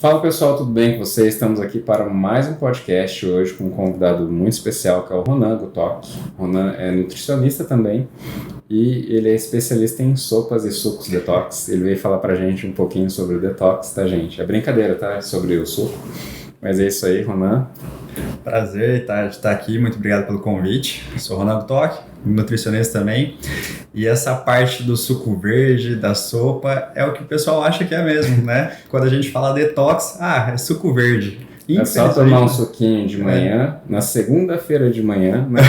Fala pessoal, tudo bem com vocês? Estamos aqui para mais um podcast hoje com um convidado muito especial que é o Ronan Gutoc. Ronan é nutricionista também e ele é especialista em sopas e sucos detox. Ele veio falar pra gente um pouquinho sobre o detox, tá gente? É brincadeira, tá? Sobre o suco. Mas é isso aí, Ronan. Prazer de estar aqui, muito obrigado pelo convite. Sou Ronan Gutoc, nutricionista também. E essa parte do suco verde, da sopa, é o que o pessoal acha que é mesmo, né? Quando a gente fala detox, é suco verde. É só tomar um suquinho de manhã, na segunda-feira de manhã, né?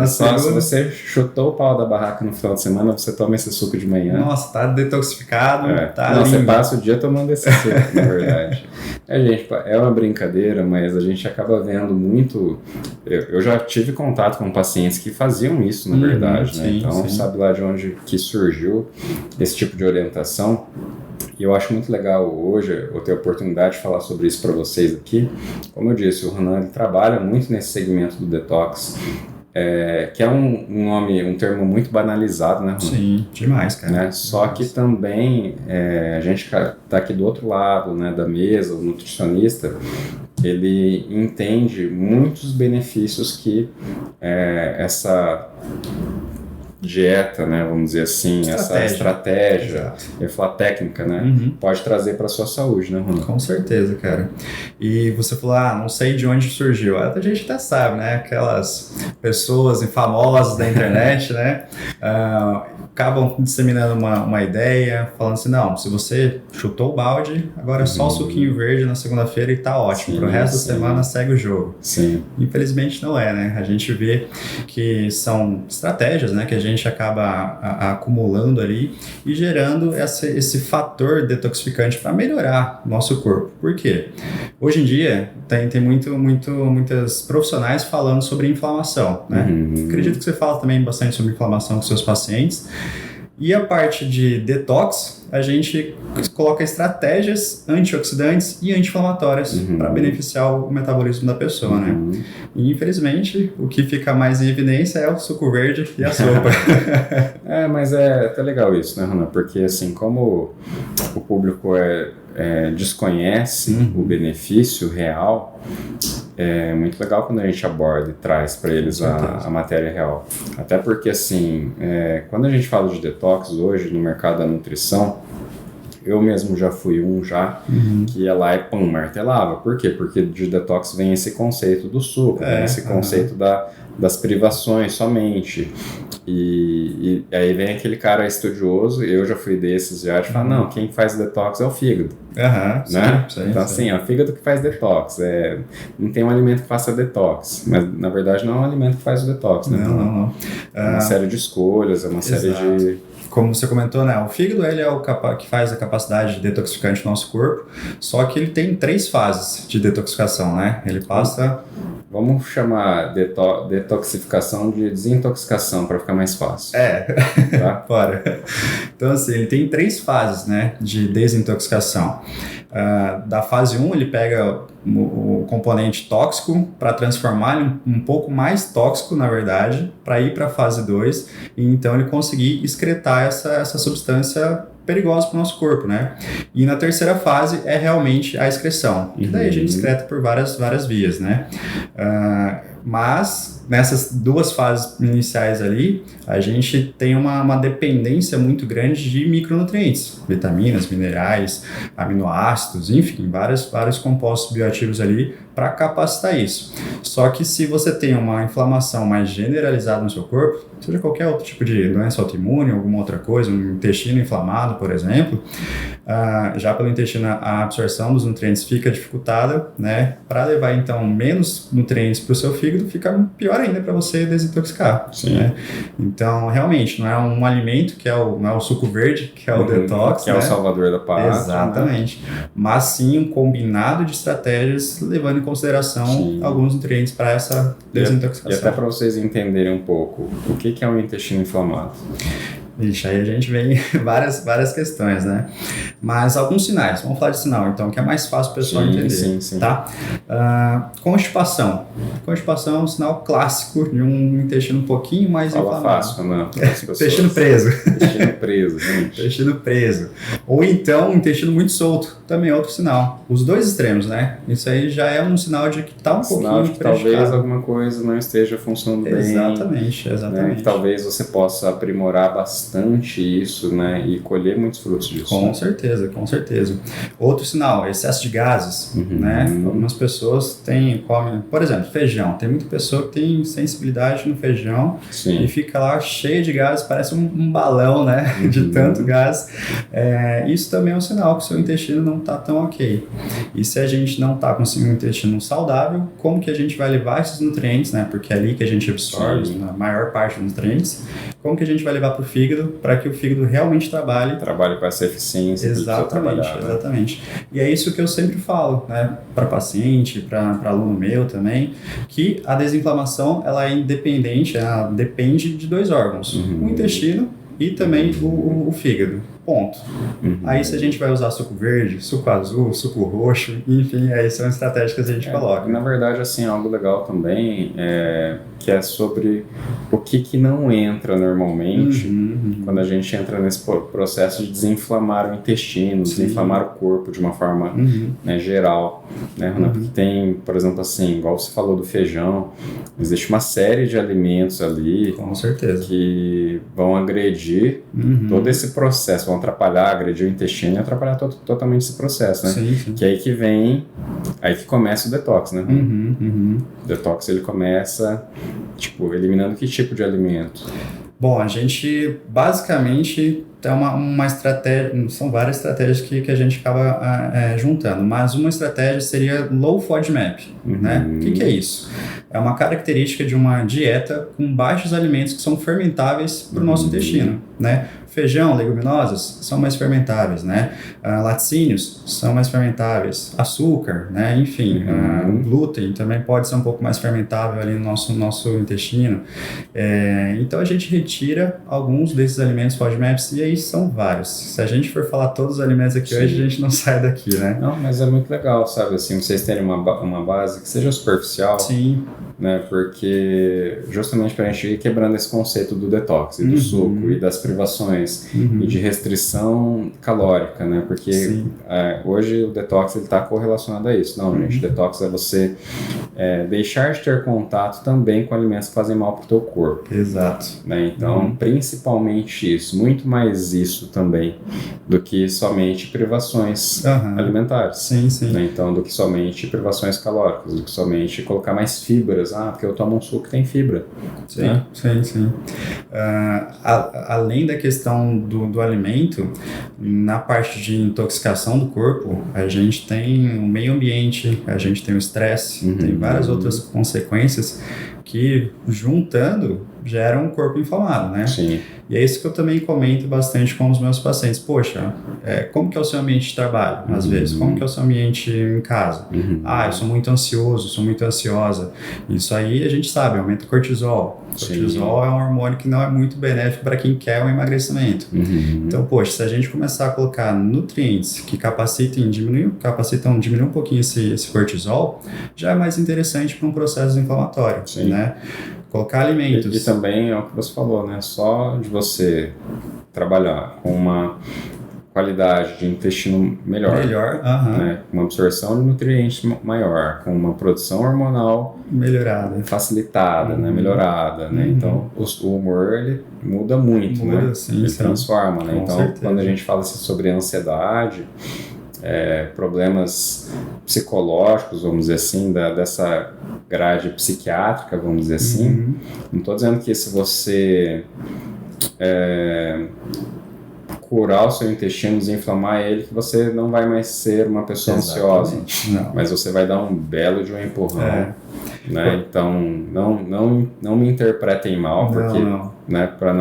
Só se você chutou o pau da barraca no final de semana, você toma esse suco de manhã. Nossa, tá detoxificado, tá Não, lindo. você passa o dia tomando esse suco, na verdade. Gente, é uma brincadeira, mas a gente acaba vendo muito... Eu já tive contato com pacientes que faziam isso, na verdade, né? Sim, então, sim. sabe lá de onde que surgiu esse tipo de orientação. E eu acho muito legal hoje eu ter a oportunidade de falar sobre isso para vocês aqui. Como eu disse, o Ronan ele trabalha muito nesse segmento do detox, que é um termo muito banalizado, né, Ronan? Sim, demais, cara. Né? Só que também a gente está aqui do outro lado, né, da mesa, o nutricionista, ele entende muitos benefícios que essa dieta, né, vamos dizer assim, essa estratégia, eu ia falar técnica, né, pode trazer para a sua saúde, né, Ronan? Com certeza, cara. E você falou, não sei de onde surgiu. A gente até sabe, né, aquelas pessoas famosas da internet, né, acabam disseminando uma ideia, falando assim, não, se você chutou o balde, agora é só o suquinho verde na segunda-feira e tá ótimo, pro resto da semana segue o jogo. Sim. Infelizmente não é, né? A gente vê que são estratégias, né, que a gente acaba acumulando ali e gerando esse fator detoxificante para melhorar o nosso corpo. Por quê? Hoje em dia tem muitas profissionais falando sobre inflamação, né? Acredito que você fala também bastante sobre inflamação com seus pacientes. E a parte de detox, a gente coloca estratégias antioxidantes e anti-inflamatórias para beneficiar o metabolismo da pessoa, né? E infelizmente, o que fica mais em evidência é o suco verde e a sopa. Mas é até legal isso, né, Ronan? Porque assim, como o público desconhece o benefício real, é muito legal quando a gente aborda e traz para eles a matéria real. Até porque, assim, quando a gente fala de detox hoje no mercado da nutrição, eu mesmo já fui que ia lá e martelava. Por quê? Porque de detox vem esse conceito do suco, vem esse conceito das privações somente. E aí vem aquele cara estudioso, eu já fui desses de falar, não, quem faz detox é o fígado. Né? Sim, então assim, é o fígado que faz detox, não tem um alimento que faça detox, mas na verdade não é um alimento que faz o detox, né? Não. É uma série de escolhas, é uma série de... Como você comentou, né? O fígado ele é o que faz a capacidade detoxificante do nosso corpo, só que ele tem 3 fases de detoxificação, né? Ele passa... Vamos chamar detoxificação de desintoxicação para ficar mais fácil. Tá? Bora. Então, assim, ele tem 3 fases, né, de desintoxicação. Da fase 1, ele pega o componente tóxico para transformar ele um pouco mais tóxico, na verdade, para ir para a fase 2 e então ele conseguir excretar essa substância perigosa para o nosso corpo, né? E na terceira fase é realmente a excreção. E daí a gente excreta por várias vias, né? Mas nessas 2 fases iniciais ali, a gente tem uma dependência muito grande de micronutrientes, vitaminas, minerais, aminoácidos, enfim, vários compostos bioativos ali para capacitar isso. Só que se você tem uma inflamação mais generalizada no seu corpo, seja qualquer outro tipo de doença autoimune, alguma outra coisa, um intestino inflamado, por exemplo, já pelo intestino a absorção dos nutrientes fica dificultada, né? Para levar então menos nutrientes para o seu fígado, fica pior ainda para você desintoxicar. Sim. Né? Então, realmente, não é um alimento não é o suco verde, que é o detox, que é o salvador da pátria. Exatamente. Né? Mas sim um combinado de estratégias levando em consideração alguns nutrientes para essa desintoxicação. E até para vocês entenderem um pouco o que é um intestino inflamado. Ixi, aí a gente vem várias questões, né? Mas alguns sinais, vamos falar de sinal então, que é mais fácil o pessoal entender. Sim. Tá? Constipação. Constipação é um sinal clássico de um intestino um pouquinho mais inflamado. Fácil, né? Intestino preso. Intestino preso, gente. Intestino preso. Ou então um intestino muito solto. também é outro sinal. Os dois extremos, né? Isso aí já é um sinal de que está um sinal pouquinho de que talvez alguma coisa não esteja funcionando bem. Exatamente. Né? Que talvez você possa aprimorar bastante isso, né? E colher muitos frutos disso. Com certeza, com certeza. Outro sinal, excesso de gases, né? Algumas pessoas comem, por exemplo, feijão. Tem muita pessoa que tem sensibilidade no feijão. Sim. E fica lá cheia de gases, parece um balão, né? De tanto gás. Isso também é um sinal que o seu intestino não está tão ok. E se a gente não está com um intestino saudável, como que a gente vai levar esses nutrientes, né? Porque é ali que a gente absorve a maior parte dos nutrientes. Como que a gente vai levar para o fígado para que o fígado realmente trabalhe com essa eficiência. Exatamente. E é isso que eu sempre falo, né? Para paciente, para aluno meu também, que a desinflamação ela é independente, ela depende de dois órgãos, o intestino e também o fígado. Ponto. Aí se a gente vai usar suco verde, suco azul, suco roxo, enfim, aí são estratégias que a gente coloca. Na verdade, assim, algo legal também que é sobre o que não entra normalmente quando a gente entra nesse processo de desinflamar o intestino, desinflamar o corpo de uma forma né, geral. Né? Porque tem, por exemplo, assim, igual você falou do feijão, existe uma série de alimentos ali com certeza que vão agredir todo esse processo, vão atrapalhar, agredir o intestino e atrapalhar totalmente esse processo, né? Sim. Que aí que começa o detox, né? O detox, ele começa, eliminando que tipo de alimento? Bom, a gente basicamente tem uma estratégia, são várias estratégias que a gente acaba juntando, mas uma estratégia seria Low FODMAP, né? O que é isso? É uma característica de uma dieta com baixos alimentos que são fermentáveis para o nosso intestino, né? Feijão, leguminosas são mais fermentáveis, né? Laticínios são mais fermentáveis, açúcar, né? Enfim, glúten também pode ser um pouco mais fermentável ali no nosso intestino. Então a gente retira alguns desses alimentos FODMAPs e aí são vários. Se a gente for falar todos os alimentos aqui hoje, a gente não sai daqui, né? Não, mas é muito legal, sabe? Assim, vocês terem uma base que seja superficial. Sim. Né? Porque justamente para a gente ir quebrando esse conceito do detox e do suco e das privações e de restrição calórica, né? Porque hoje o detox está correlacionado a isso. Não, gente, detox é você deixar de ter contato também com alimentos que fazem mal para o teu corpo. Exato. Né? Então, principalmente isso, muito mais isso também do que somente privações alimentares. Sim. Né? Então, do que somente privações calóricas, do que somente colocar mais fibras. Porque eu tomo um suco que tem fibra. Sim, né? sim. Além da questão do alimento, na parte de intoxicação do corpo, a gente tem o meio ambiente, a gente tem o estresse, tem várias outras consequências que, juntando, geram um corpo inflamado, né? Sim. E é isso que eu também comento bastante com os meus pacientes. Poxa, como que é o seu ambiente de trabalho, às vezes? Como que é o seu ambiente em casa? Eu sou muito ansioso, sou muito ansiosa. Isso aí a gente sabe, aumenta o cortisol. O cortisol é um hormônio que não é muito benéfico para quem quer um emagrecimento. Então, poxa, se a gente começar a colocar nutrientes que capacitam diminuir um pouquinho esse cortisol, já é mais interessante para um processo inflamatório, né? Colocar alimentos. E também é o que você falou, né? Só de você trabalhar com uma qualidade de intestino melhor, né? Uma absorção de nutrientes maior, com uma produção hormonal melhorada, facilitada, né? Melhorada, né? Então o humor ele muda muito, né? Ele transforma, né? Então certeza. Quando a gente fala sobre ansiedade, problemas psicológicos, vamos dizer assim, dessa grade psiquiátrica, vamos dizer assim. Não estou dizendo que se você curar o seu intestino, desinflamar ele, que você não vai mais ser uma pessoa ansiosa. Não. Mas você vai dar um belo de um empurrão. Né? Então, não me interpretem mal, porque, né, para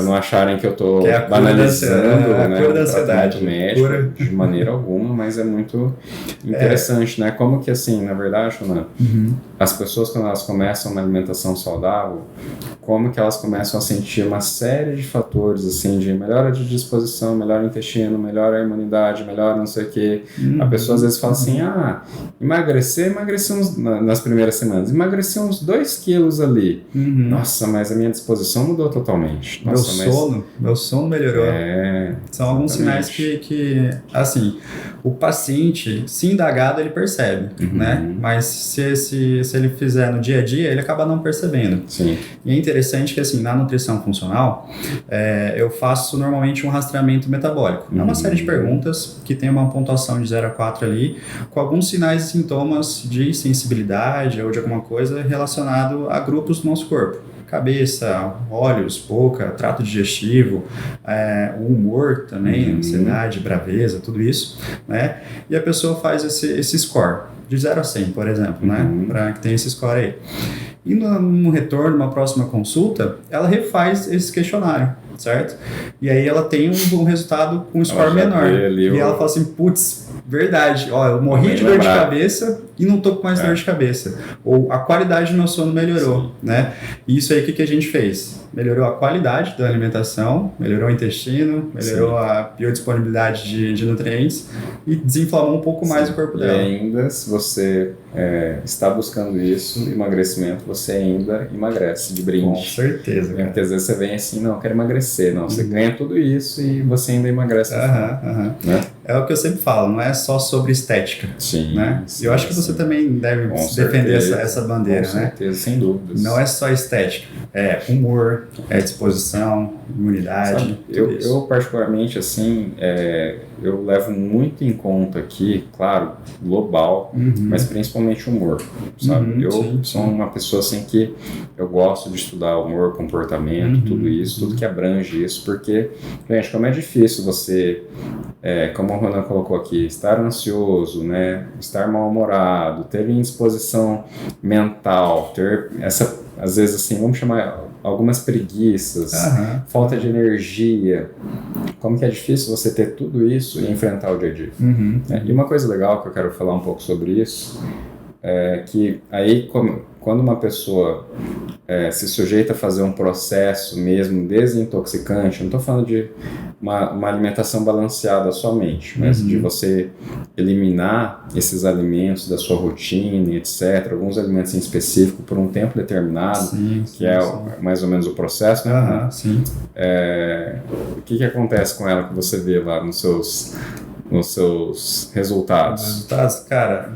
não acharem que eu estou banalizando o tratamento médico de maneira alguma, mas é muito interessante, né? Como que, assim, na verdade, né, as pessoas, quando elas começam uma alimentação saudável, como que elas começam a sentir uma série de fatores, assim, de melhora de disposição, melhora o intestino, melhora a imunidade, melhora não sei o quê. A pessoa às vezes fala assim, emagrecer nas primeiras semanas, emagreci uns 2 quilos ali. Nossa, mas a minha disposição disposição mudou totalmente. Nossa, meu sono melhorou. São alguns exatamente. sinais que, assim, o paciente, se indagado, ele percebe, né? Mas se ele fizer no dia a dia, ele acaba não percebendo. Sim. E é interessante que, assim, na nutrição funcional, eu faço normalmente um rastreamento metabólico. É uma série de perguntas que tem uma pontuação de 0 a 4 ali, com alguns sinais e sintomas de sensibilidade ou de alguma coisa relacionado a grupos do nosso corpo. Cabeça, olhos, boca, trato digestivo, o humor também, ansiedade, braveza, tudo isso, né? E a pessoa faz esse score, de 0 a 100, por exemplo, né? Para que tenha esse score aí. E no retorno, numa próxima consulta, ela refaz esse questionário, certo? E aí ela tem um resultado com um score menor. E ela fala assim, putz, verdade, ó, eu morri de dor de cabeça e não tô com mais dor de cabeça. Ou a qualidade do meu sono melhorou, né? E isso aí, o que a gente fez? Melhorou a qualidade da alimentação, melhorou o intestino, melhorou a biodisponibilidade de nutrientes e desinflamou um pouco mais o corpo dela. E ainda, se você está buscando isso, emagrecimento, você ainda emagrece de brinde. Com certeza, cara. Porque às vezes você vem assim, não, eu quero emagrecer. Não, você ganha tudo isso e você ainda emagrece. Né? É o que eu sempre falo, não é só sobre estética. Sim. Né? E eu acho que você também deve defender essa bandeira, né? Com certeza, sem dúvidas. Não é só estética, é humor, é disposição, imunidade. Eu particularmente, assim, eu levo muito em conta aqui, claro, global, mas principalmente humor, sabe? Eu sou uma pessoa, assim, que eu gosto de estudar humor, comportamento, tudo isso, tudo que abrange isso, porque, gente, como é difícil você, como o Ronan colocou aqui, estar ansioso, né? Estar mal-humorado, ter indisposição mental, ter essa, às vezes, assim, vamos chamar algumas preguiças, falta de energia. Como que é difícil você ter tudo isso e enfrentar o dia a dia. E uma coisa legal que eu quero falar um pouco sobre isso é que aí, quando uma pessoa se sujeita a fazer um processo mesmo desintoxicante, não estou falando de uma alimentação balanceada somente, mas de você eliminar esses alimentos da sua rotina, etc., alguns alimentos em específico por um tempo determinado, mais ou menos o processo, né? O que acontece com ela que você vê lá nos seus resultados? Os resultados, cara...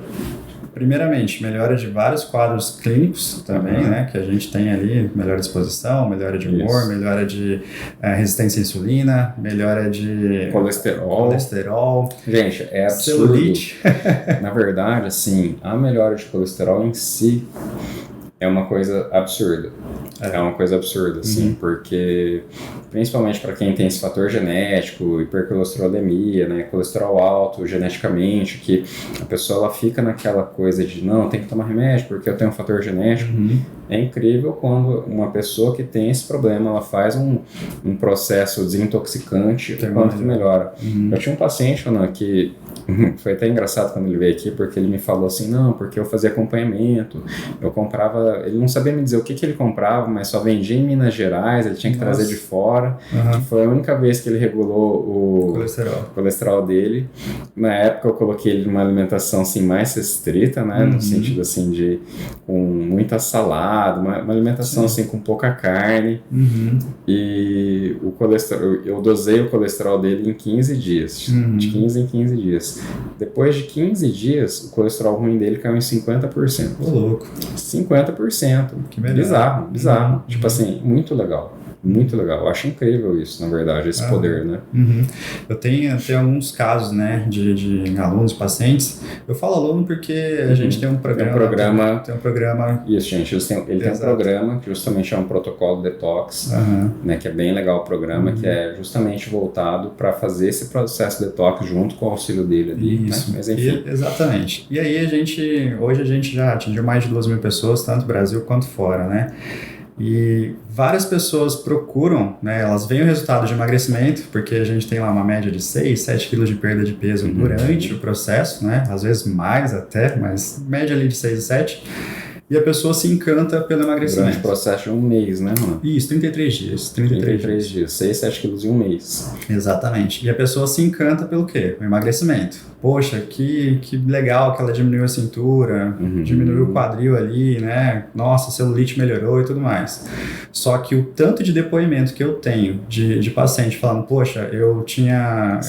Primeiramente, melhora de vários quadros clínicos também, né? Que a gente tem ali, melhora de disposição, melhora de humor, melhora de resistência à insulina, melhora de colesterol. Gente, é absurdo. Celulite. Na verdade, assim, a melhora de colesterol em si é uma coisa absurda. É uma coisa absurda, assim, porque principalmente para quem tem esse fator genético, hipercolesterolemia, né, colesterol alto geneticamente, que a pessoa ela fica naquela coisa de não, tem que tomar remédio porque eu tenho um fator genético. É incrível quando uma pessoa que tem esse problema, ela faz um processo desintoxicante, o quanto que melhora. Eu tinha um paciente, Ana, que foi até engraçado quando ele veio aqui, porque ele me falou assim, não, porque eu fazia acompanhamento, eu comprava, ele não sabia me dizer o que ele comprava, mas só vendia em Minas Gerais, ele tinha que trazer de fora, que foi a única vez que ele regulou o colesterol dele. Na época eu coloquei ele numa alimentação assim, mais restrita, né, no sentido assim de com muita salada, uma alimentação assim com pouca carne, e o colesterol, eu dosei o colesterol dele em 15 dias, de 15 em 15 dias. Depois de 15 dias, o colesterol ruim dele caiu em 50%. Ô, louco. 50%. Que melhor. Bizarro. Tipo assim, muito legal. Muito legal. Eu acho incrível isso, na verdade, esse poder, né? Eu tenho alguns casos, né, de alunos, pacientes. Eu falo aluno porque a gente tem um programa. Tem um programa. Isso, gente. Ele tem um programa que justamente é um protocolo detox, né, que é bem legal o programa, que é justamente voltado para fazer esse processo detox junto com o auxílio dele ali. Isso. Né? Mas, enfim. Exatamente. E aí hoje a gente já atingiu mais de 2.000 pessoas, tanto no Brasil quanto fora, né? E várias pessoas procuram, né, elas veem o resultado de emagrecimento, porque a gente tem lá uma média de 6, 7 quilos de perda de peso durante o processo, né, às vezes mais até, mas média ali de 6 a 7, e a pessoa se encanta pelo emagrecimento. Durante o processo de um mês, né, mano? Isso, 33 dias. 33 dias, 6, 7 quilos em um mês. Exatamente. E a pessoa se encanta pelo quê? O emagrecimento. poxa, que legal que ela diminuiu a cintura, diminuiu o quadril ali, né? Nossa, a celulite melhorou e tudo mais. Só que o tanto de depoimento que eu tenho de paciente falando, poxa, eu tinha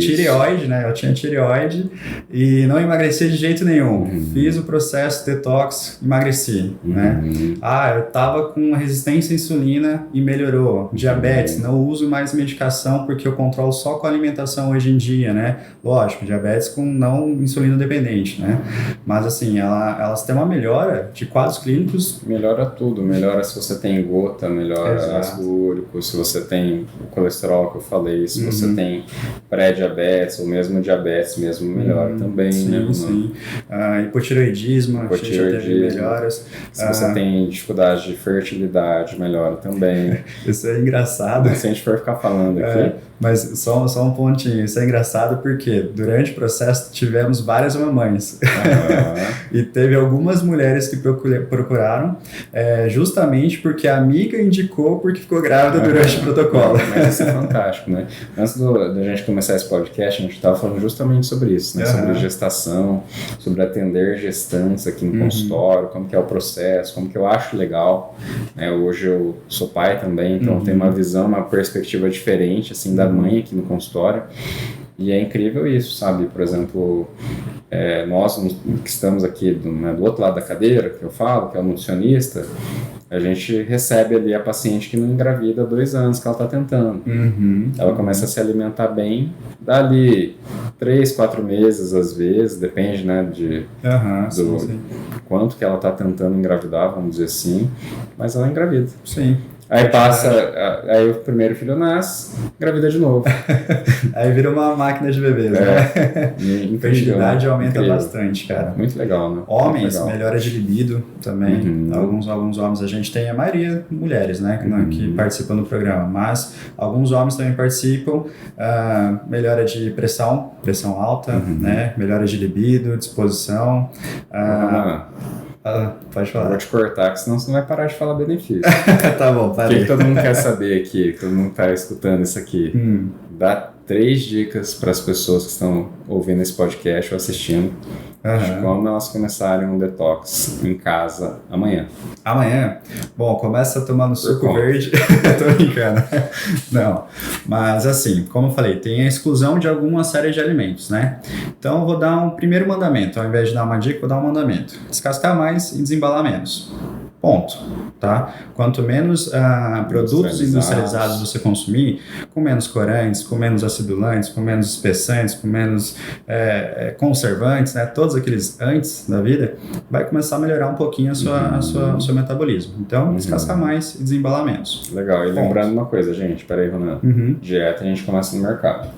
tireoide, né? Eu tinha tireoide e não emagreci de jeito nenhum. Fiz o processo detox, emagreci, né? Eu tava com resistência à insulina e melhorou. Diabetes, não uso mais medicação porque eu controlo só com a alimentação hoje em dia, né? Lógico, diabetes com não insulina dependente, né? Mas assim, elas têm uma melhora de quadros clínicos. Melhora tudo, melhora se você tem gota, melhora ácido úrico, se você tem o colesterol que eu falei, se você tem pré-diabetes ou mesmo diabetes mesmo, melhora também, sim, né? Sim. Hipotireoidismo, a gente já teve melhoras. Se você tem dificuldade de fertilidade, melhora também. Isso é engraçado. Se a gente for ficar falando aqui. Mas só um pontinho, isso é engraçado porque durante o processo tivemos várias mamães e teve algumas mulheres que procuraram justamente porque a amiga indicou porque ficou grávida durante o protocolo. Mas isso é fantástico, né? Antes da gente começar esse podcast, a gente estava falando justamente sobre isso, né? Sobre gestação, sobre atender gestantes aqui no consultório, como que é o processo, como que eu acho legal, né? Hoje eu sou pai também, então tenho uma visão, uma perspectiva diferente, assim, da mãe aqui no consultório, e é incrível isso, sabe? Por exemplo, nós que estamos aqui do outro lado da cadeira, que eu falo, que é o nutricionista, a gente recebe ali a paciente que não engravida há 2 anos que ela está tentando. Ela começa a se alimentar bem, dali 3, 4 meses às vezes, depende, né, do quanto que ela está tentando engravidar, vamos dizer assim, mas ela engravida. Sim. Aí aí o primeiro filho nasce, engravida de novo. Aí vira uma máquina de bebês, né? A fertilidade aumenta bastante, cara. Muito legal, né? Homens, melhora de libido também. Alguns homens, a gente tem a maioria mulheres, né, que participam do programa, mas alguns homens também participam. Melhora de pressão alta, né? Melhora de libido, disposição. Pode falar. Eu vou te cortar, que senão você não vai parar de falar benefício. Tá bom, parei. O que todo mundo quer saber aqui, que todo mundo está escutando isso aqui? Dá 3 dicas para as pessoas que estão ouvindo esse podcast ou assistindo de como elas começarem um detox em casa amanhã. Amanhã? Bom, começa tomando suco verde. Tô brincando. Não, mas assim, como eu falei, tem a exclusão de alguma série de alimentos, né? Então eu vou dar um primeiro mandamento, ao invés de dar uma dica, vou dar um mandamento. Descascar mais e desembalar menos. Ponto, tá? Quanto menos produtos industrializados você consumir, com menos corantes, com menos acidulantes, com menos espessantes, com menos conservantes, né? Todos aqueles antes da vida, vai começar a melhorar um pouquinho o seu metabolismo. Então, descascar mais e desembalar menos. Legal. E lembrando uma coisa, gente, peraí, Ronan. Dieta a gente começa no mercado.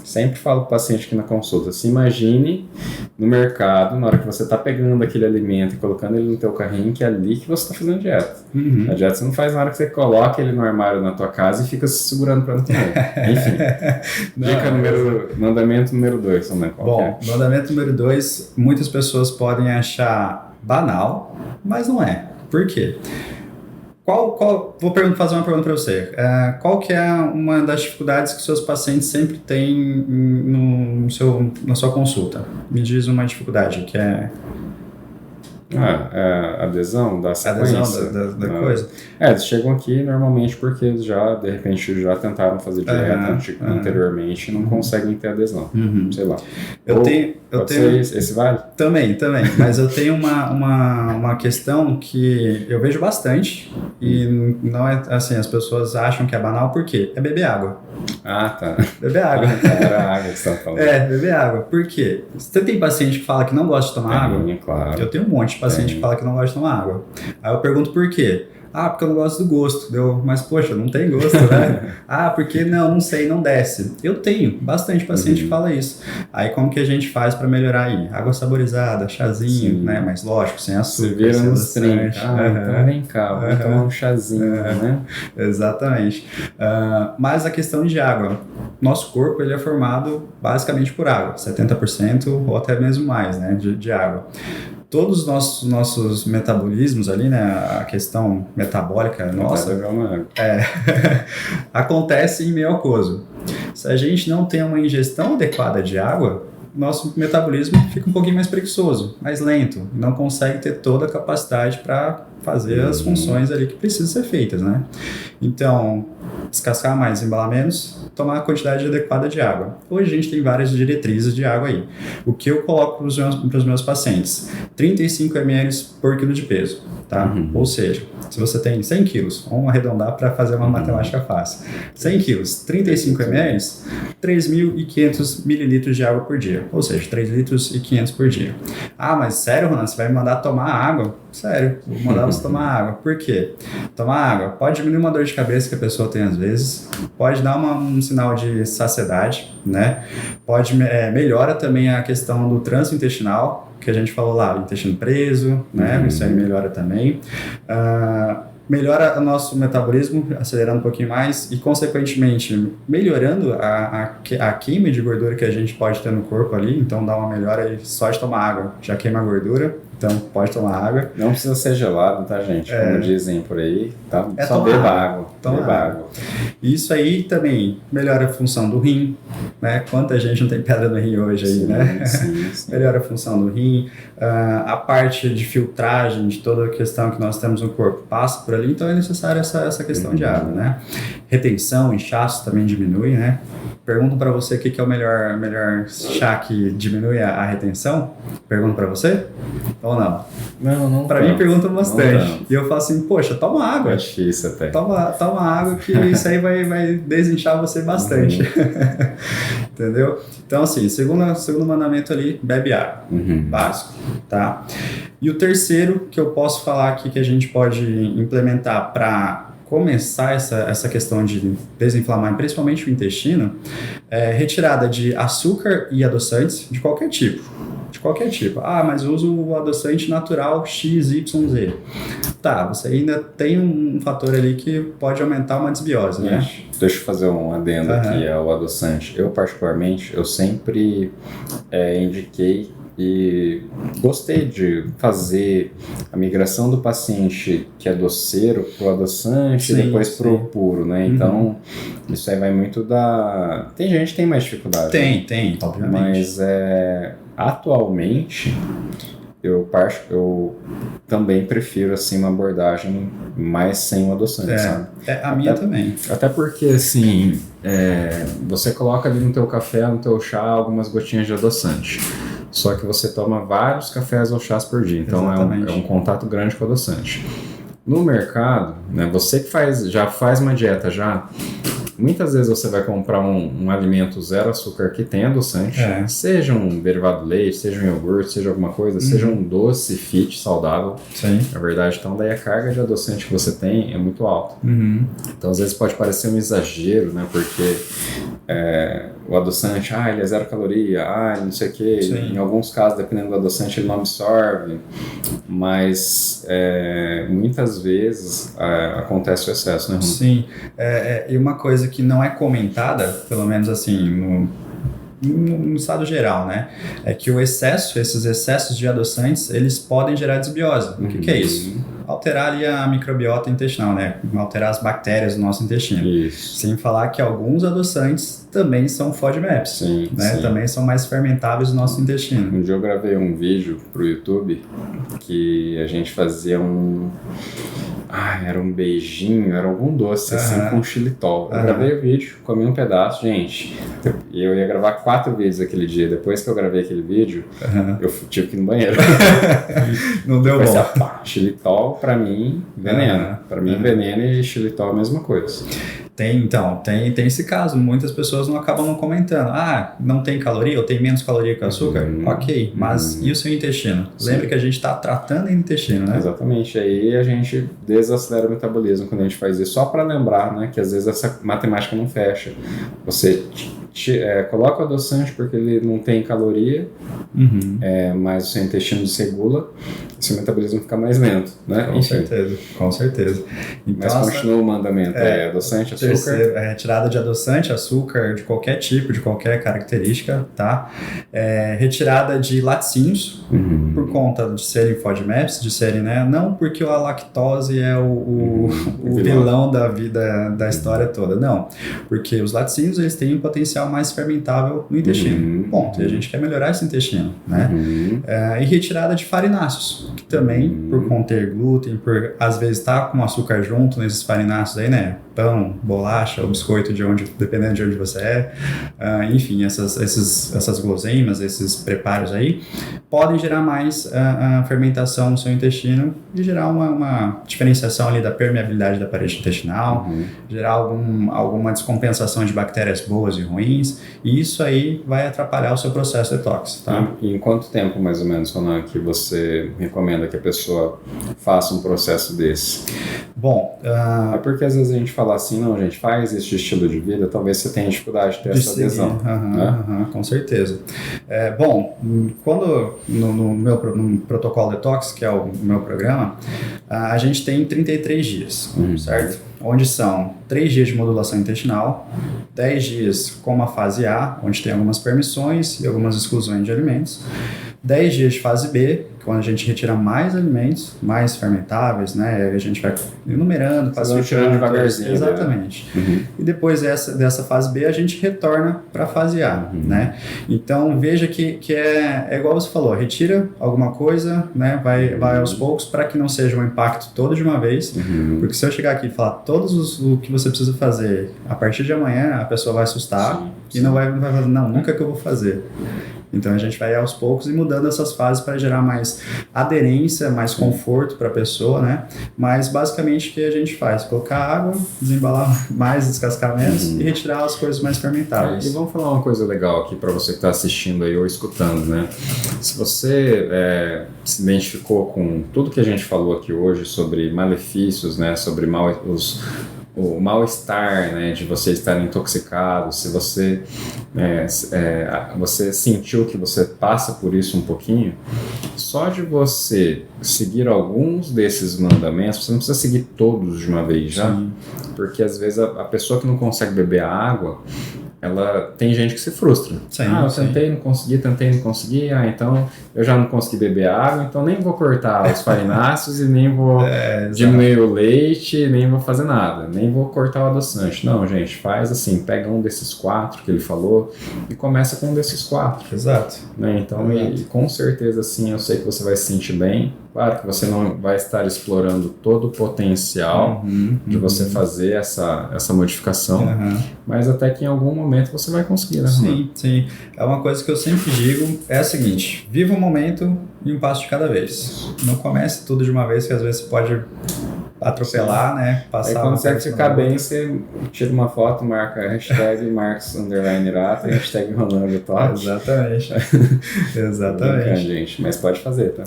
Sempre falo pro paciente aqui na consulta, se imagine no mercado, na hora que você está pegando aquele alimento e colocando ele no teu carrinho, que é ali que você está fazendo dieta. A dieta você não faz na hora que você coloca ele no armário na tua casa e fica se segurando para não comer. Enfim. Mandamento número 2. Bom, mandamento número 2, muitas pessoas podem achar banal, mas não é. Por quê? Vou fazer uma pergunta para você. Qual que é uma das dificuldades que seus pacientes sempre têm na sua consulta? Me diz uma dificuldade que é... adesão da sequência. Adesão da coisa. Eles chegam aqui normalmente porque eles de repente já tentaram fazer dieta anteriormente e não conseguem ter adesão. Sei lá. Eu tenho esse vale? Também. Mas eu tenho uma questão que eu vejo bastante e não é assim, as pessoas acham que é banal, por quê? É beber água. Tá. Beber água. Era água que você estava falando. Beber água. Por quê? Você tem paciente que fala que não gosta de tomar água? Claro. Eu tenho um monte de paciente que fala que não gosta de tomar água. Aí eu pergunto por quê? Porque eu não gosto do gosto. Mas, poxa, não tem gosto, né? Porque não sei, não desce. Eu tenho bastante paciente que fala isso. Aí, como que a gente faz para melhorar aí? Água saborizada, chazinho, né? Mas, lógico, sem açúcar. Você vira nos 30. Então vem cá, vamos tomar um chazinho, né? Exatamente. Mas a questão de água. Nosso corpo, ele é formado basicamente por água. 70% ou até mesmo mais, né? De água. Todos os nossos metabolismos ali, né, a questão metabólica nossa, acontece em meio aquoso. Se a gente não tem uma ingestão adequada de água, nosso metabolismo fica um pouquinho mais preguiçoso, mais lento, não consegue ter toda a capacidade para fazer as funções ali que precisam ser feitas, né? Então, descascar mais, embalar menos, tomar a quantidade adequada de água. Hoje a gente tem várias diretrizes de água aí. O que eu coloco para os meus pacientes? 35 ml por quilo de peso, tá? Ou seja, se você tem 100 quilos, vamos arredondar para fazer uma matemática fácil. 100 quilos, 35 ml, 3.500 mililitros de água por dia. Ou seja, 3 litros e 500 por dia. Ah, mas sério, Ronan, você vai me mandar tomar água? Sério, vou mandar você tomar água. Por quê? Tomar água pode diminuir uma dor de cabeça que a pessoa tem às vezes, pode dar um sinal de saciedade, né? Pode melhora também a questão do trânsito intestinal, que a gente falou lá, o intestino preso, né? Isso aí melhora também. Melhora o nosso metabolismo, acelerando um pouquinho mais e, consequentemente, melhorando a queima de gordura que a gente pode ter no corpo ali. Então, dá uma melhora aí só de tomar água, já queima a gordura. Então, pode tomar água. Não precisa ser gelado, tá, gente? Como dizem por aí, tá? Só beba água. Beba água. Isso aí também melhora a função do rim, né? Quanta gente não tem pedra no rim hoje aí, né? Sim. Melhora a função do rim. A parte de filtragem de toda a questão que nós temos no corpo passa por ali, então é necessário essa questão de água, né? Retenção, inchaço também diminui, né? Pergunto para você o que é o melhor chá que diminui a retenção. Pergunto para você? Ou não? Não. Para mim perguntam bastante. E eu falo assim, poxa, toma água. É difícil até. Toma água que isso aí vai desinchar você bastante. Entendeu? Então, assim, segundo mandamento ali, bebe água. Básico, tá? E o terceiro que eu posso falar aqui que a gente pode implementar para começar essa questão de desinflamar, principalmente o intestino, é retirada de açúcar e adoçantes de qualquer tipo. Ah, mas eu uso o adoçante natural XYZ. Tá, você ainda tem um fator ali que pode aumentar uma desbiose, né? Deixa eu fazer um adendo aqui ao adoçante. Eu, particularmente, eu sempre indiquei e gostei de fazer a migração do paciente que é doceiro para o adoçante e depois para o puro, né? Então, isso aí vai muito da... Tem gente que tem mais dificuldade. Tem, obviamente. Mas, atualmente, eu também prefiro, assim, uma abordagem mais sem o adoçante, sabe? Minha também. Até porque, assim, você coloca ali no teu café, no teu chá, algumas gotinhas de adoçante. Só que você toma vários cafés ou chás por dia, então é um contato grande com o adoçante. No mercado, né, você que já faz uma dieta muitas vezes você vai comprar um alimento zero açúcar que tem adoçante, seja um derivado de leite, seja um iogurte, seja alguma coisa, seja um doce fit saudável. Sim. Na verdade, então daí a carga de adoçante que você tem é muito alta. Então às vezes pode parecer um exagero, né, porque o adoçante, ele é zero caloria, não sei o que. Em alguns casos, dependendo do adoçante, ele não absorve, mas muitas vezes acontece o excesso, né, Bruno? Sim, e uma coisa que não é comentada, pelo menos assim, no estado geral, né, é que esses excessos de adoçantes, eles podem gerar desbiose. O que é isso? Alterar ali a microbiota intestinal, né? Alterar as bactérias do nosso intestino. Isso. Sem falar que alguns adoçantes também são FODMAPs, né? Também são mais fermentáveis no nosso intestino. Um dia eu gravei um vídeo pro YouTube que a gente fazia era um beijinho, era algum doce assim com xilitol. Eu gravei o vídeo, comi um pedaço, gente. E eu ia gravar 4 vídeos aquele dia. Depois que eu gravei aquele vídeo, eu tive que ir no banheiro. Não deu bom. Xilitol, pra mim, veneno. Pra mim, veneno e xilitol é a mesma coisa. Tem esse caso. Muitas pessoas não acabam não comentando. Não tem caloria ou tem menos caloria que o açúcar? Ok, mas e o seu intestino? Sim. Lembra que a gente está tratando o intestino, né? Exatamente. Aí a gente desacelera o metabolismo quando a gente faz isso. Só para lembrar, né, que às vezes essa matemática não fecha. Você coloca o adoçante porque ele não tem caloria, mas o seu intestino desregula, seu metabolismo fica mais lento, né? Com certeza. Então, mas continua o mandamento, adoçante, açúcar. Retirada de adoçante, açúcar, de qualquer tipo, de qualquer característica, tá? Retirada de laticínios, por conta de serem FODMAPs, de serem, né? Não porque a lactose é o vilão da vida, da história toda, não. Porque os laticínios, eles têm um potencial potencial mais fermentável no intestino. Ponto. E a gente quer melhorar esse intestino, né? E retirada de farináceos, que também, por conter glúten, por às vezes estar com açúcar junto nesses farináceos aí, né? Pão, bolacha, ou biscoito, dependendo de onde você é. Enfim, essas guloseimas, esses preparos aí, podem gerar mais fermentação no seu intestino e gerar uma diferenciação ali da permeabilidade da parede intestinal, gerar alguma descompensação de bactérias boas e ruins, e isso aí vai atrapalhar o seu processo detox, tá? E em quanto tempo, mais ou menos, Ronan, que você recomenda que a pessoa faça um processo desse? Bom... É porque às vezes a gente fala assim, não, gente, faz este estilo de vida, talvez você tenha dificuldade de ter essa adesão. Com certeza. Bom, quando no protocolo detox, que é o meu programa, a gente tem 33 dias, certo? Onde são 3 dias de modulação intestinal, 10 dias com a fase A, onde tem algumas permissões e algumas exclusões de alimentos, 10 dias de fase B, quando a gente retira mais alimentos, mais fermentáveis, né? A gente vai enumerando, tirando devagarzinho. Exatamente. E depois dessa fase B, a gente retorna para a fase A, né? Então, veja que é igual você falou, retira alguma coisa, né? Vai aos poucos para que não seja um impacto todo de uma vez, porque se eu chegar aqui e falar o que você precisa fazer a partir de amanhã, a pessoa vai assustar e não vai falar, não, nunca que eu vou fazer. Então a gente vai aos poucos e mudando essas fases para gerar mais aderência, mais conforto para a pessoa, né? Mas basicamente o que a gente faz? Colocar água, desembalar mais, descascar menos e retirar as coisas mais fermentáveis. E vamos falar uma coisa legal aqui para você que está assistindo aí ou escutando, né? Se você se identificou com tudo que a gente falou aqui hoje sobre malefícios, né? Sobre o mal-estar, né, de você estar intoxicado, se você você sentiu que você passa por isso um pouquinho, só de você seguir alguns desses mandamentos, você não precisa seguir todos de uma vez já, porque às vezes a pessoa que não consegue beber a água, tem gente que se frustra. Eu tentei, não consegui, então eu já não consegui beber água, então nem vou cortar os farináceos e nem vou diminuir o leite, nem vou fazer nada, nem vou cortar o adoçante. Não, gente, faz assim, pega um desses 4 que ele falou e começa com um desses 4. Exato. Né? Então, e com certeza, assim, eu sei que você vai se sentir bem. Claro que você não vai estar explorando todo o potencial de você fazer essa modificação, mas até que em algum momento você vai conseguir, né? Sim. É uma coisa que eu sempre digo, é a seguinte, viva o momento e um passo de cada vez. Não comece tudo de uma vez, que às vezes você pode atropelar, né? Passar. Aí quando você ficar bem, você tira uma foto, marca hashtag Marcos_Irato, hashtag Ronan Detox. Exatamente. Gente, mas pode fazer, tá?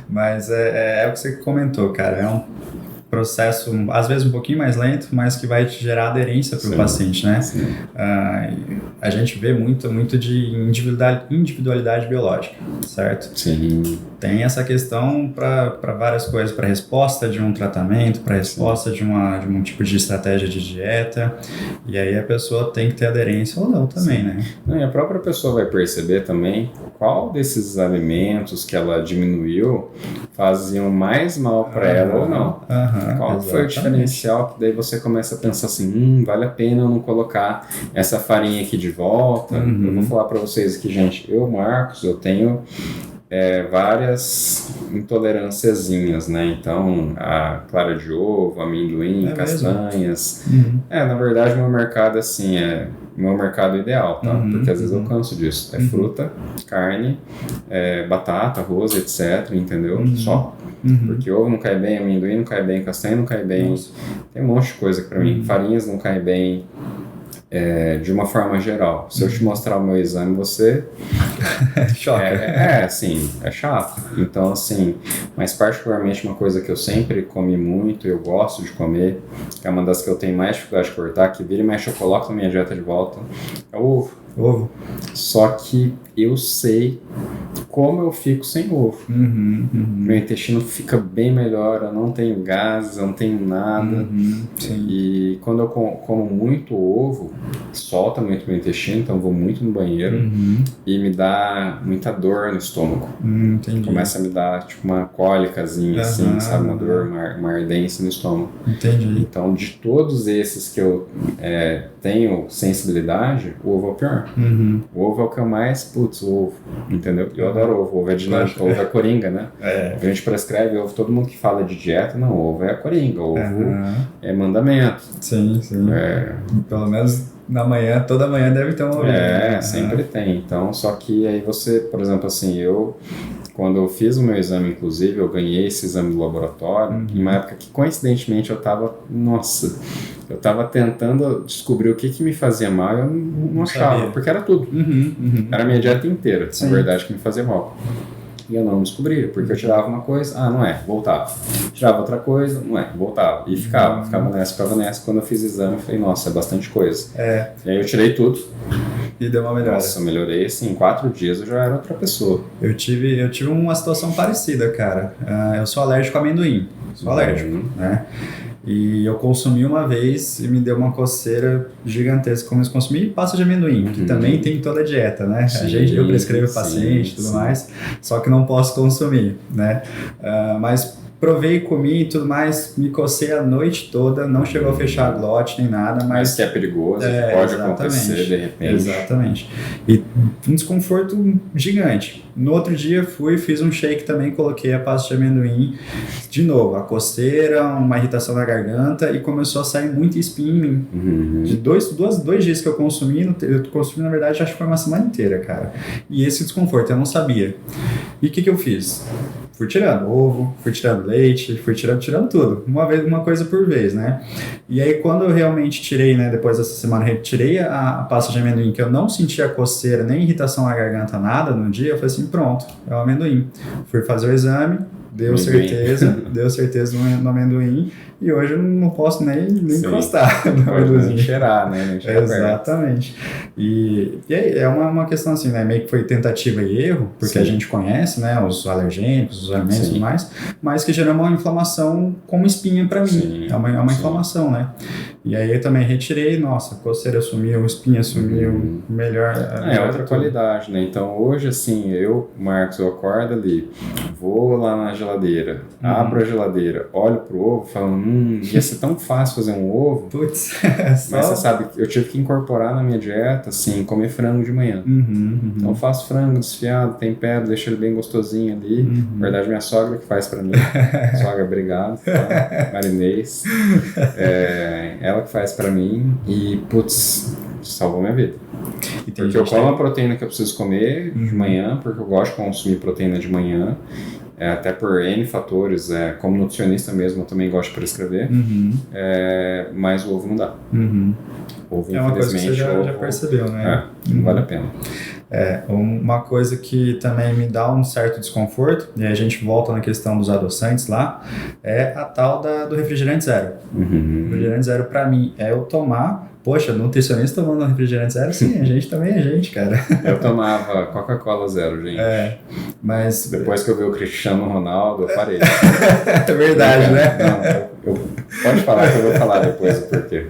Mas é o que você comentou, cara. É um processo, às vezes um pouquinho mais lento, mas que vai te gerar aderência para o paciente, né? A gente vê muito de individualidade biológica, certo? Sim. Tem essa questão para várias coisas, para resposta de um tratamento, para resposta de um tipo de estratégia de dieta, e aí a pessoa tem que ter aderência ou não também, né? E a própria pessoa vai perceber também qual desses alimentos que ela diminuiu faziam mais mal para ela ou não. Qual foi o diferencial que daí você começa a pensar assim, vale a pena eu não colocar essa farinha aqui de volta. Eu vou falar para vocês aqui, gente, Marcos, eu tenho várias intolerânciazinhas, né? Então, a clara de ovo, amendoim, castanhas. Na verdade, meu mercado, assim, é meu mercado ideal, tá? Porque às vezes eu canso disso. É fruta, carne, batata, arroz, etc, entendeu? Só. Porque ovo não cai bem, amendoim não cai bem, castanha não cai bem. Tem um monte de coisa que pra mim. Farinhas não cai bem. De uma forma geral. Se eu te mostrar o meu exame, você... Choca. Assim, é chato. Então, assim, mas particularmente uma coisa que eu sempre comi muito, eu gosto de comer, que é uma das que eu tenho mais dificuldade de cortar, que vira e mexe eu coloco na minha dieta de volta, é o ovo. Só que eu sei como eu fico sem ovo. Meu intestino fica bem melhor, eu não tenho gases, eu não tenho nada. E quando eu como muito ovo, solta muito meu intestino, então eu vou muito no banheiro e me dá muita dor no estômago. Começa a me dar tipo uma cólicazinha, assim, sabe? Uma dor, uma ardência no estômago. Entendi. Então, de todos esses que eu tenho sensibilidade, o ovo é o pior. O ovo é o que eu mais, putz, o ovo, entendeu? Eu adoro ovo, ovo é dinâmico, ovo é coringa, né? A gente prescreve ovo, todo mundo que fala de dieta, não, ovo é coringa, ovo é mandamento. Sim. Pelo menos na manhã, toda manhã deve ter um ovo. Sempre tem. Então, só que aí você, por exemplo, assim, quando eu fiz o meu exame, inclusive, eu ganhei esse exame do laboratório, em uma época que, coincidentemente, eu tava tentando descobrir o que me fazia mal e eu não achava, porque era tudo. Era a minha dieta inteira, na verdade, que me fazia mal. E eu não descobria, porque eu tirava uma coisa, não é, voltava. Tirava outra coisa, não é, voltava. E ficava nessa. Quando eu fiz o exame, eu falei, nossa, é bastante coisa. E aí eu tirei tudo. E deu uma melhora. Nossa, eu melhorei, assim, em 4 dias eu já era outra pessoa. Eu tive uma situação parecida, cara. Eu sou alérgico a amendoim. Sou alérgico, né? E eu consumi uma vez e me deu uma coceira gigantesca. Como eu consumi pasta de amendoim, que também tem toda a dieta, né? Eu prescrevo paciente e tudo mais, só que não posso consumir, né? Mas provei, comi e tudo mais, me cocei a noite toda, não chegou a fechar a glote nem nada, mas que é perigoso, pode acontecer de repente. Exatamente. E um desconforto gigante. No outro dia fiz um shake também, coloquei a pasta de amendoim, de novo, a coceira, uma irritação na garganta e começou a sair muita espinha em mim. De dois dias que eu consumi na verdade acho que foi uma semana inteira, cara. E esse desconforto eu não sabia. E o que eu fiz? Fui tirando ovo, fui tirando leite, fui tirando tudo. Uma coisa por vez, né? E aí, quando eu realmente tirei, né? Depois dessa semana, retirei a pasta de amendoim, que eu não sentia coceira, nem irritação na garganta, nada no dia, eu falei assim, pronto, é o amendoim. Fui fazer o exame, deu certeza no amendoim, e hoje eu não posso nem encostar no amendoim. Nem cheirar, né? Nem cheirar. Exatamente. E aí, é uma questão assim, né? Meio que foi tentativa e erro, porque a gente conhece, né? Os alergênicos, os alimentos e tudo mais, mas que gera uma inflamação como espinha pra mim. É uma inflamação, né? E aí eu também retirei, nossa, coceira sumiu, espinha sumiu, melhor. É outra qualidade, né? Então hoje, assim, Marcos, eu acordo ali, vou lá na geladeira, abro a geladeira, olho pro ovo, falo, ia ser tão fácil fazer um ovo. Putz, mas você sabe, eu tive que incorporar na minha dieta, assim, comer frango de manhã. Então eu faço frango desfiado, tempero, deixo ele bem gostosinho ali. Na verdade, minha sogra que faz pra mim. Sogra, obrigado. Tá? Marinês. Ela que faz pra mim e, putz, salvou minha vida. Porque eu como a proteína que eu preciso comer de manhã, porque eu gosto de consumir proteína de manhã. Até por N fatores, como nutricionista mesmo, eu também gosto de prescrever, mas o ovo não dá. Ovo, uma coisa que você já percebeu, né? Não vale a pena. Uma coisa que também me dá um certo desconforto, e a gente volta na questão dos adoçantes lá, é a tal do refrigerante zero. O refrigerante zero, pra mim, é eu tomar. Poxa, nutricionista tomando refrigerante zero? Sim, a gente também é gente, cara. Eu tomava Coca-Cola zero, gente. Mas... Depois que eu vi o Cristiano Ronaldo, eu parei. É verdade, né? Pode falar que eu vou falar depois o porquê.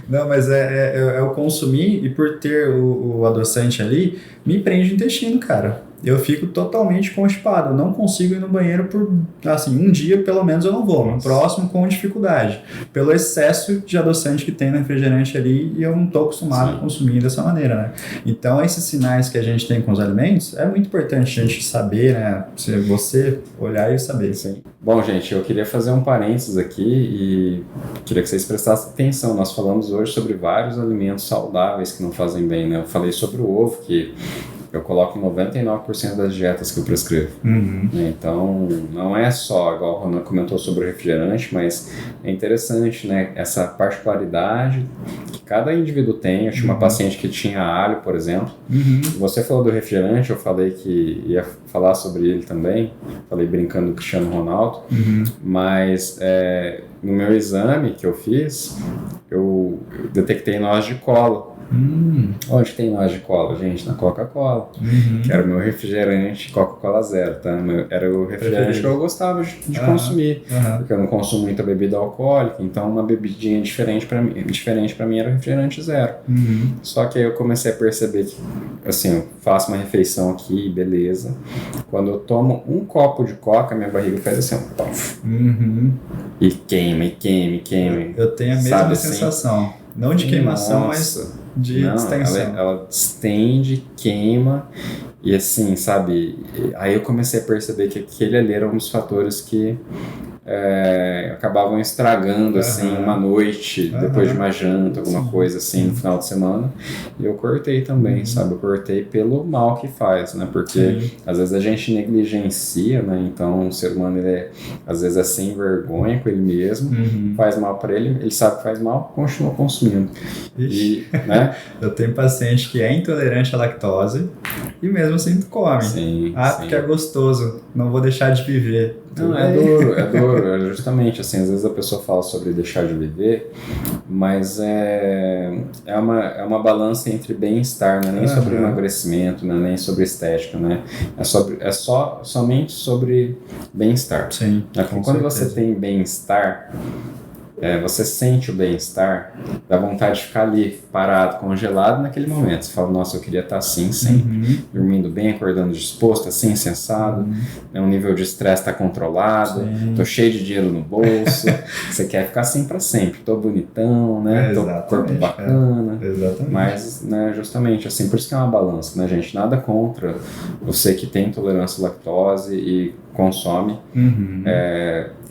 Não, mas eu consumi e por ter o adoçante ali, me prende o intestino, cara. Eu fico totalmente constipado, eu não consigo ir no banheiro por, assim, um dia pelo menos eu não vou, no próximo com dificuldade, pelo excesso de adoçante que tem no refrigerante ali e eu não estou acostumado a consumir dessa maneira, né? Então esses sinais que a gente tem com os alimentos, é muito importante a gente saber, né? Você olhar e saber. Sim. Bom, gente, eu queria fazer um parênteses aqui e queria que vocês prestassem atenção, nós falamos hoje sobre vários alimentos saudáveis que não fazem bem, né? Eu falei sobre o ovo, que eu coloco em 99% das dietas que eu prescrevo. Então, não é só, igual o Ronan comentou sobre o refrigerante, mas é interessante, né? Essa particularidade que cada indivíduo tem. Eu tinha uma paciente que tinha alho, por exemplo. Você falou do refrigerante, eu falei que ia falar sobre ele também. Falei brincando do Cristiano Ronaldo. Mas no meu exame que eu fiz, eu detectei noz de cola Onde tem loja de cola? Gente, na Coca-Cola. Que era o meu refrigerante Coca-Cola Zero, tá? Era o refrigerante que eu gostava de consumir. Porque eu não consumo muita bebida alcoólica, então uma bebidinha diferente pra mim era o refrigerante zero. Só que aí eu comecei a perceber que, assim, eu faço uma refeição aqui, beleza. Quando eu tomo um copo de Coca, minha barriga faz assim, e queima. Eu tenho a mesma sensação. Assim? Não de queimação, mas de distensão. Ela distende, queima, e assim, sabe? Aí eu comecei a perceber que aquele ali era um dos fatores que acabavam estragando assim uma noite depois de uma janta, alguma coisa assim no final de semana, e eu cortei também, sabe? Eu cortei pelo mal que faz, né? Porque às vezes a gente negligencia, né? Então o ser humano ele às vezes é sem vergonha com ele mesmo, faz mal para ele sabe que faz mal, continua consumindo. E, né? Eu tenho paciente que é intolerante à lactose e mesmo assim come. Porque é gostoso, não vou deixar de viver. Não, é duro, justamente assim, às vezes a pessoa fala sobre deixar de viver, mas é uma balança entre bem-estar, não é nem sobre emagrecimento, não é nem sobre estética, né? Somente sobre bem-estar. Sim, quando você tem bem-estar, você sente o bem-estar, dá vontade de ficar ali, parado, congelado naquele momento. Você fala, nossa, eu queria estar assim sempre, dormindo bem, acordando disposto, assim, sensado, o nível de estresse está controlado, tô cheio de dinheiro no bolso, você quer ficar assim para sempre, tô bonitão, né? Tô com corpo bacana, mas, né, justamente assim, por isso que é uma balança, né, gente? Nada contra você que tem intolerância à lactose e consome.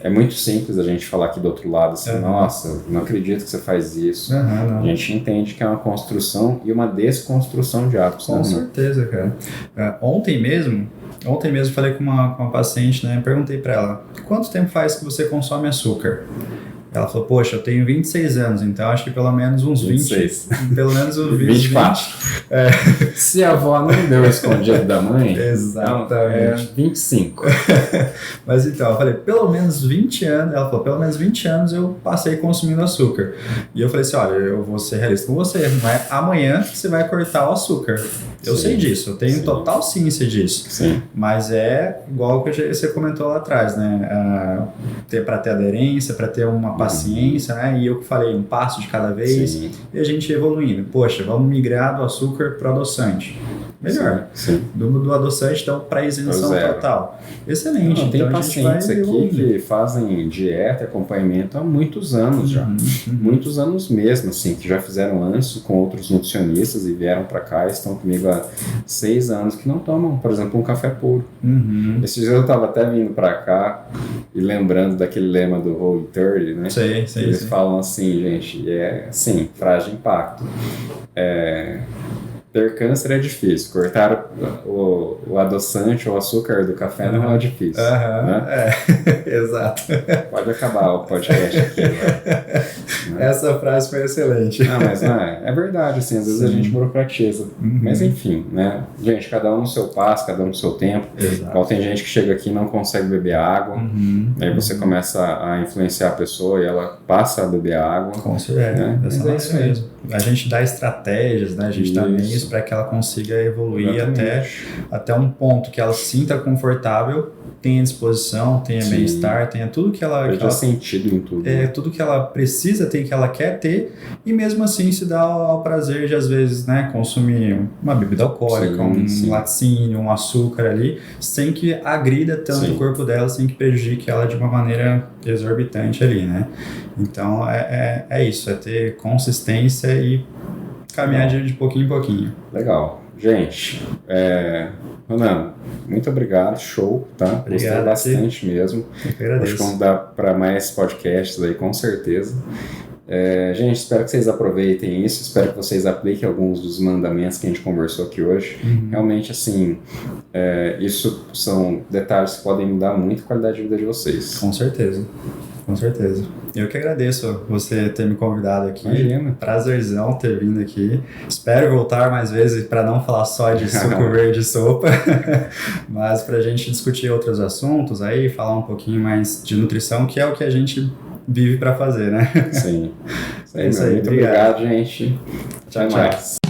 É muito simples a gente falar aqui do outro lado assim, nossa, não acredito que você faz isso. A gente entende que é uma construção e uma desconstrução de hábitos. Com certeza, cara. Ontem mesmo falei com uma paciente, né? Perguntei pra ela, quanto tempo faz que você consome açúcar? Ela falou, poxa, eu tenho 26 anos, então acho que pelo menos uns 26. 20. Pelo menos uns 24. Se a avó não deu escondido da mãe, exatamente. 25. Mas então, eu falei, pelo menos 20 anos, ela falou, pelo menos 20 anos eu passei consumindo açúcar. E eu falei assim, olha, eu vou ser realista com você, não é amanhã que você vai cortar o açúcar. Eu sei disso, eu tenho total ciência disso. Mas é igual o que você comentou lá atrás, né? Para ter aderência, para ter uma paciência, né? E eu que falei, um passo de cada vez, e a gente evoluindo. Poxa, vamos migrar do açúcar para o adoçante. Melhor. Do adoçante, então, para isenção total. Excelente. Tem então, pacientes aqui que fazem dieta e acompanhamento há muitos anos já. Muitos anos mesmo, assim, que já fizeram antes com outros nutricionistas e vieram para cá e estão comigo há 6 anos que não tomam, por exemplo, um café puro. Esses dias eu estava até vindo para cá e lembrando daquele lema do Whole30, né? Eles falam assim, gente, assim, frágil impacto. Ter câncer é difícil, cortar o adoçante ou o açúcar do café não é difícil. Né? Exato. Pode acabar o podcast aqui. Essa frase foi excelente. Mas não é verdade, assim, às vezes a gente burocratiza. Mas enfim, né? Gente, cada um no seu passo, cada um no seu tempo. Igual tem gente que chega aqui e não consegue beber água, aí você começa a influenciar a pessoa e ela passa a beber água. Com certeza. Né? Mas é isso mesmo. A gente dá estratégias, né? A gente dá meios para que ela consiga evoluir até um ponto que ela se sinta confortável, tenha disposição, tenha bem-estar, tenha tudo que ela... Tenha sentido em tudo. Tudo que ela precisa ter, que ela quer ter, e mesmo assim se dá ao prazer de, às vezes, né, consumir uma bebida alcoólica, um laticínio, um açúcar ali, sem que agrida tanto o corpo dela, sem que prejudique ela de uma maneira exorbitante ali, né? Então, é isso, é ter consistência e caminhar de pouquinho em pouquinho. Legal. Gente, Ronaldo, muito obrigado, show, tá? Gostei bastante mesmo. Acho que vamos dar para mais podcasts aí, com certeza. Gente, espero que vocês aproveitem isso, espero que vocês apliquem alguns dos mandamentos que a gente conversou aqui hoje. Realmente, assim, isso são detalhes que podem mudar muito a qualidade de vida de vocês. Com certeza. Com certeza. Eu que agradeço você ter me convidado aqui. Imagina. Prazerzão ter vindo aqui. Espero voltar mais vezes para não falar só de suco verde e sopa, mas para a gente discutir outros assuntos aí, falar um pouquinho mais de nutrição, que é o que a gente vive para fazer, né? Sim. Isso aí, muito obrigado, gente. Tchau, Até tchau. mais.